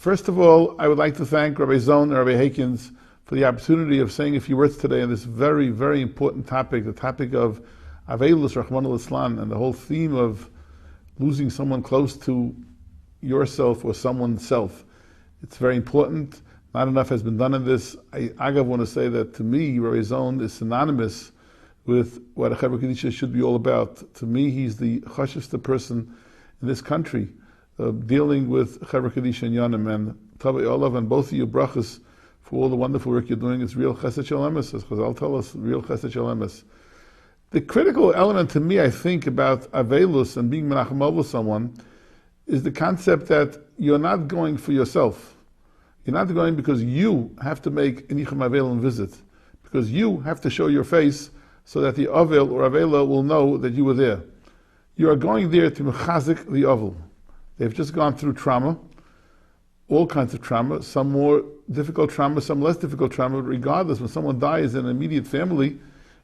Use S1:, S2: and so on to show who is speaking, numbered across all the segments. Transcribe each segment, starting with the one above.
S1: First of all, I would like to thank Rabbi Zon and Rabbi Hakins for the opportunity of saying a few words today on this very, very important topic, the topic of Aveilus Rahman al-Islam, and the whole theme of losing someone close to yourself or someone's self. It's very important. Not enough has been done in this. I want to say that to me, Rabbi Zon is synonymous with what a Chevra Kedisha should be all about. To me, he's the chashivste person in this country, dealing with Chevra Kedisha and Yonim, and Tavai Olav, and both of you brachas for all the wonderful work you're doing. It's real chesed shel emes, as Chazal tell us, real chesed shel emes. The critical element to me, I think, about Aveilus and being menachem over someone is the concept that you're not going for yourself. You're not going because you have to make a NICHUM Aveil visit, because you have to show your face so that the Aveil or Aveila will know that you were there. You are going there to mechazik the Aveil. They've just gone through trauma, all kinds of trauma, some more difficult trauma, some less difficult trauma, but regardless, when someone dies in an immediate family,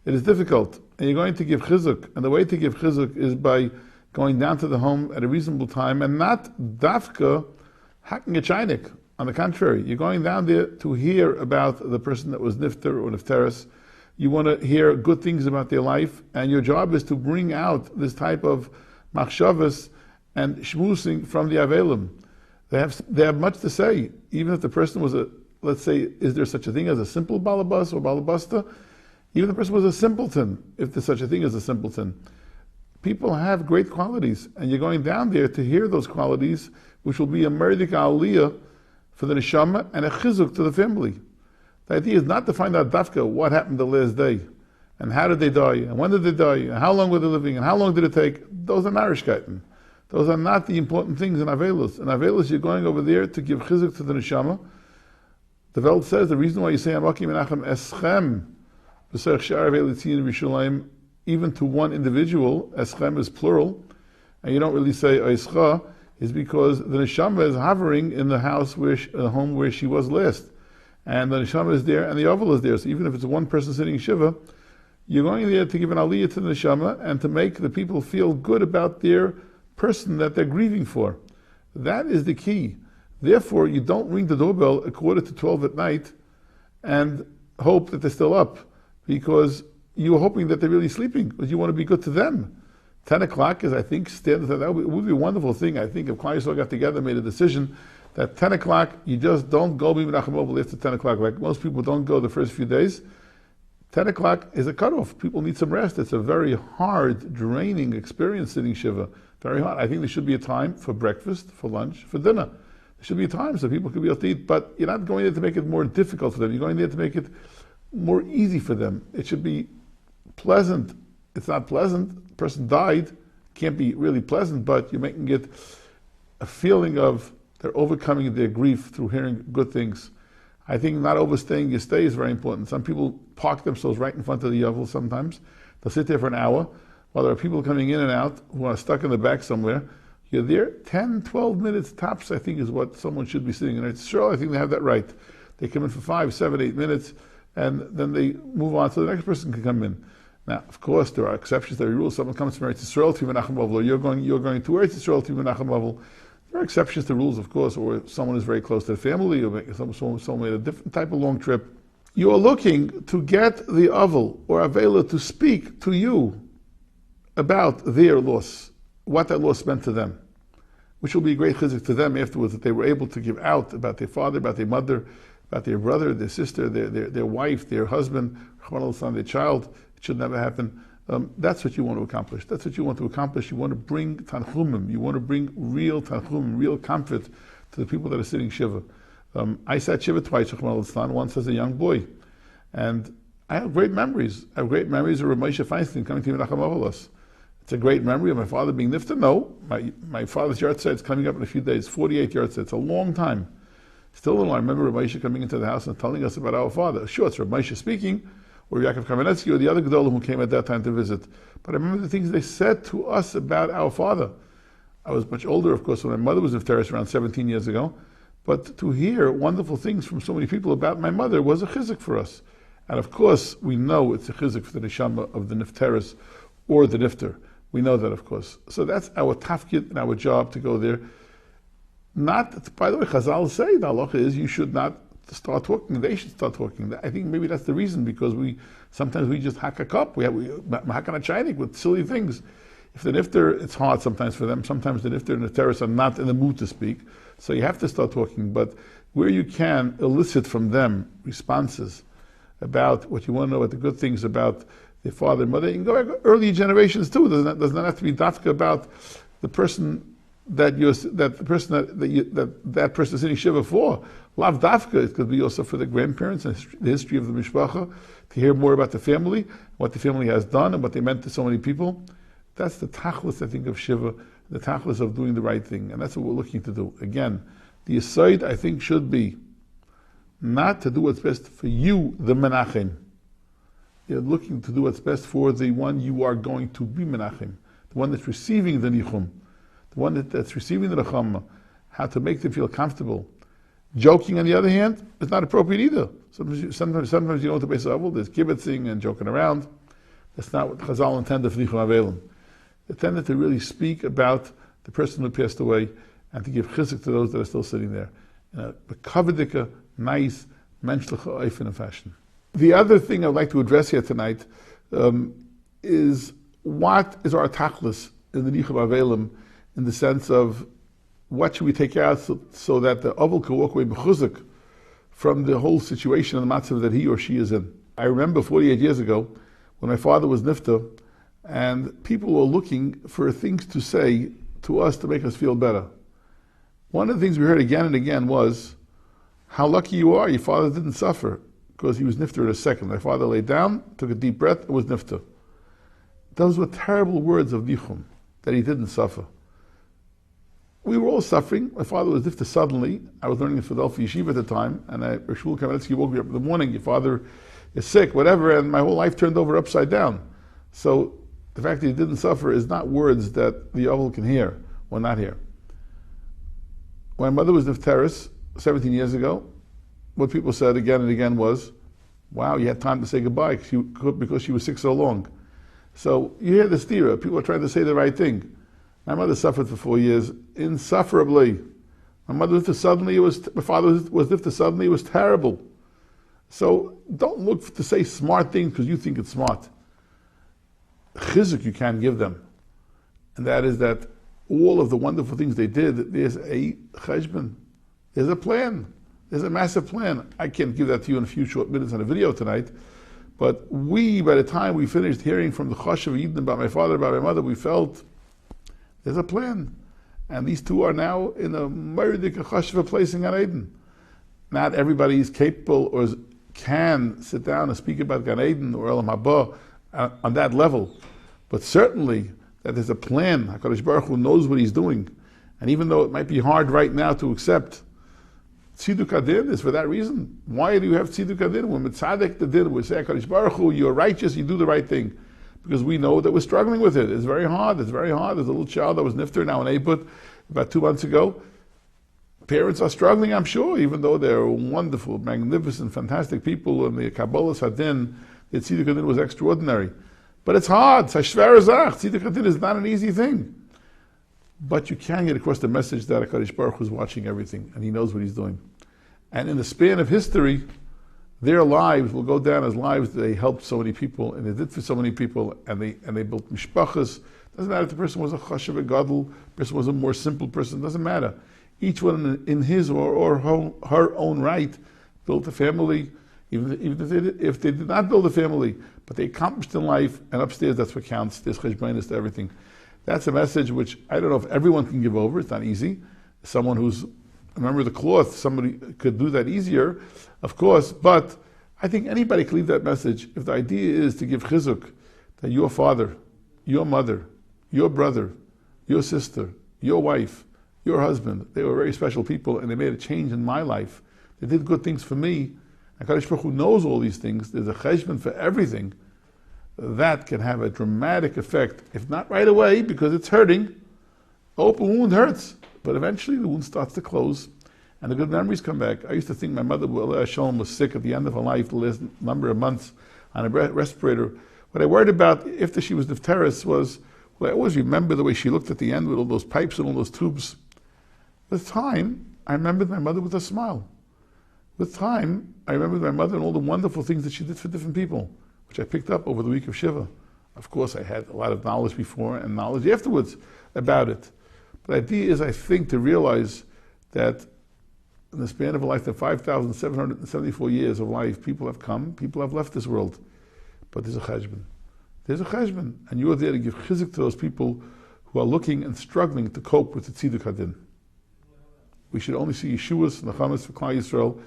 S1: it is difficult. And you're going to give chizuk, and the way to give chizuk is by going down to the home at a reasonable time, and not dafka hacking a chainik. On the contrary, you're going down there to hear about the person that was nifter or nifteris. You want to hear good things about their life, and your job is to bring out this type of machshavas and shmusing from the Avelim. They have much to say, even if the person was let's say, is there such a thing as a simple balabas or balabasta? Even if the person was a simpleton, if there's such a thing as a simpleton. People have great qualities, and you're going down there to hear those qualities, which will be a merdik aliyah for the neshama and a chizuk to the family. The idea is not to find out dafka what happened the last day, and how did they die, and when did they die, and how long were they living, and how long did it take. Those are narishkeiten. Those are not the important things in Aveilus. In Aveilus, you're going over there to give chizuk to the neshama. The Welt says the reason why you say Amaki Menachem Eschem B'Serech Shar Aveilitzin Rishalayim, even to one individual, Eschem is plural, and you don't really say Eischa, is because the neshama is hovering in the house the home where she was last, and the neshama is there, and the oval is there. So even if it's one person sitting shivah, you're going there to give an aliyah to the neshama and to make the people feel good about their person that they're grieving for. That is the key. Therefore, you don't ring the doorbell at 11:45 at night and hope that they're still up, because you're hoping that they're really sleeping, because you want to be good to them. 10 o'clock is, I think, standard. That would be a wonderful thing. I think if Klal Yisrael got together and made a decision that 10 o'clock, you just don't go b'menachem after 10 o'clock, like most people don't go the first few days. 10 o'clock is a cutoff. People need some rest. It's a very hard, draining experience sitting shiva. Very hard. I think there should be a time for breakfast, for lunch, for dinner. There should be a time so people can be able to eat, but you're not going there to make it more difficult for them. You're going there to make it more easy for them. It should be pleasant. It's not pleasant. The person died. Can't be really pleasant, but you're making it a feeling of they're overcoming their grief through hearing good things. I think not overstaying your stay is very important. Some people park themselves right in front of the yovel sometimes. They'll sit there for an hour while there are people coming in and out who are stuck in the back somewhere. You're there 10, 12 minutes tops, I think, is what someone should be sitting in. It's sure, I think they have that right. They come in for 5, 7, 8 minutes, and then they move on so the next person can come in. Now, of course, there are exceptions to every rule. Someone comes from Eretz Yisrael to Menachem Avol, or you're going to Eretz Yisrael to Menachem Avol. There are exceptions to rules, of course, or someone is very close to the family, or someone made a different type of long trip. You are looking to get the Avol or Avela to speak to you about their loss, what that loss meant to them, which will be a great chizuk to them afterwards, that they were able to give out about their father, about their mother, about their brother, their sister, their wife, their husband, their child. It should never happen. That's what you want to accomplish. That's what you want to accomplish. You want to bring tanchumim. You want to bring real tanchumim, real comfort to the people that are sitting shiva. I sat shiva twice, once as a young boy. And I have great memories. I have great memories of Rabbi Feinstein coming to Menachem Avolos. It's a great memory of my father being nifter. No, my father's yahrzeit is coming up in a few days, 48 yahrzeit. It's a long time. Still, I remember Rabbi coming into the house and telling us about our father. Sure, it's Rabbi speaking, or Yaakov Kamenetsky, or the other Gedolim who came at that time to visit. But I remember the things they said to us about our father. I was much older, of course, when my mother was in Teres around 17 years ago. But to hear wonderful things from so many people about my mother was a chizuk for us. And of course, we know it's a chizuk for the neshama of the nifteris or the nifter. We know that, of course. So that's our tafkid and our job to go there. Not, by the way, Chazal say the halacha is you should not start talking. They should start talking. I think maybe that's the reason, because sometimes we just hack a cup. We hack on a chaynik with silly things. If the nifter, it's hard sometimes for them. Sometimes the nifter and the terrorists are not in the mood to speak. So you have to start talking. But where you can elicit from them responses about what you want to know, about the good things about their father and mother, you can go back early generations too. Does not have to be dafka about the person that person is sitting shivah for. Lav dafka, it could be also for the grandparents and the history of the mishpacha, to hear more about the family, what the family has done, and what they meant to so many people. That's the tachlis, I think, of shivah, the tachlis of doing the right thing, and that's what we're looking to do. Again, the aside, I think, should be not to do what's best for you, the menachem. You're looking to do what's best for the one you are going to be menachem, the one that's receiving the nichum, the one that's receiving the rachama, how to make them feel comfortable. Joking, on the other hand, is not appropriate either. Sometimes you know, to base level, there's kibitzing and joking around. That's not what Chazal intended for nichum avelim. They tended to really speak about the person who passed away and to give chizuk to those that are still sitting there in a kavadika, nice, menschliche, oifen fashion. The other thing I'd like to address here tonight is what is our tachlis in the nichum avelim, in the sense of what should we take out so that the oval can walk away b'chuzuk from the whole situation and the matzav that he or she is in. I remember 48 years ago when my father was nifta, and people were looking for things to say to us to make us feel better. One of the things we heard again and again was, how lucky you are, your father didn't suffer, because he was nifta in a second. My father lay down, took a deep breath, and was nifta. Those were terrible words of NICHUM, that he didn't suffer. We were all suffering. My father was nifta suddenly. I was learning in Philadelphia yeshiva at the time, and Rishul Kamenetsky woke me up in the morning, your father is sick, whatever, and my whole life turned over upside down. So the fact that he didn't suffer is not words that the oval can hear or not hear. When my mother was nifteris 17 years ago, what people said again and again was, wow, you had time to say goodbye because she was sick so long. So you hear the stira, people are trying to say the right thing. My mother suffered for 4 years, insufferably. My father was nifter suddenly, it was terrible. So don't look to say smart things because you think it's smart. Chizuk you can give them, and that is that all of the wonderful things they did, there's a cheshbon, there's a plan, there's a massive plan. I can't give that to you in a few short minutes on a video tonight, but by the time we finished hearing from the chashav Eden about my father, about my mother, we felt there's a plan, and these two are now in a murdik chashav place in Gan Eden. Not everybody is capable or can sit down and speak about Gan Eden or Olam Haba on that level, but certainly that there's a plan. HaKadosh Baruch Hu knows what He's doing, and even though it might be hard right now to accept, Tziduk Adin is for that reason. Why do you have Tziduk Adin? When Mitzadek the Din, we say HaKadosh Baruch Hu, you're righteous, you do the right thing, because we know that we're struggling with it. It's very hard. There's a little child that was nifter now in Eiput about 2 months ago. Parents are struggling, I'm sure, even though they're wonderful, magnificent, fantastic people, and the Kabbalah Hadin, the Tziduk Adin was extraordinary. But it's hard. Tziduk Adin is not an easy thing. But you can get across the message that HaKadosh Baruch Hu is watching everything, and He knows what He's doing. And in the span of history, their lives will go down as lives that they helped so many people, and they did for so many people, and they built mishpachas. Doesn't matter if the person was a chashav, a gadol, the person was a more simple person, doesn't matter. Each one in his or her own right built a family, even if they did not build a family, but they accomplished in life, and upstairs that's what counts. There's cheshbonos to everything. That's a message which I don't know if everyone can give over. It's not easy. Someone who's a member of the cloth, somebody could do that easier, of course, but I think anybody can leave that message if the idea is to give chizuk, that your father, your mother, your brother, your sister, your wife, your husband, they were very special people and they made a change in my life. They did good things for me. HaKadosh Baruch Hu knows all these things. There's a cheshbon for everything. That can have a dramatic effect, if not right away, because it's hurting. Open wound hurts, but eventually the wound starts to close, and the good memories come back. I used to think my mother, Shalom, was sick at the end of her life, the last number of months on a respirator. What I worried about after she was nifteris was, I always remember the way she looked at the end with all those pipes and all those tubes. With time, I remembered my mother with a smile. With time, I remembered my mother and all the wonderful things that she did for different people, which I picked up over the week of Shivah. Of course, I had a lot of knowledge before and knowledge afterwards about it. But the idea is, I think, to realize that in the span of a lifetime, 5,774 years of life, people have come, people have left this world. But there's a cheshbon. There's a cheshbon. And you're there to give chizuk to those people who are looking and struggling to cope with the tziduk hadin. We should only see Yeshua's and Nechamas for Klal Yisrael.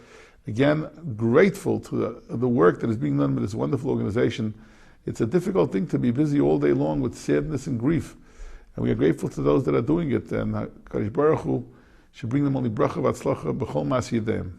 S1: Again, grateful to the work that is being done by this wonderful organization. It's a difficult thing to be busy all day long with sadness and grief. And we are grateful to those that are doing it. And HaKadosh Baruch Hu should bring them only bracha v'atzlacha b'chol mas yedayim.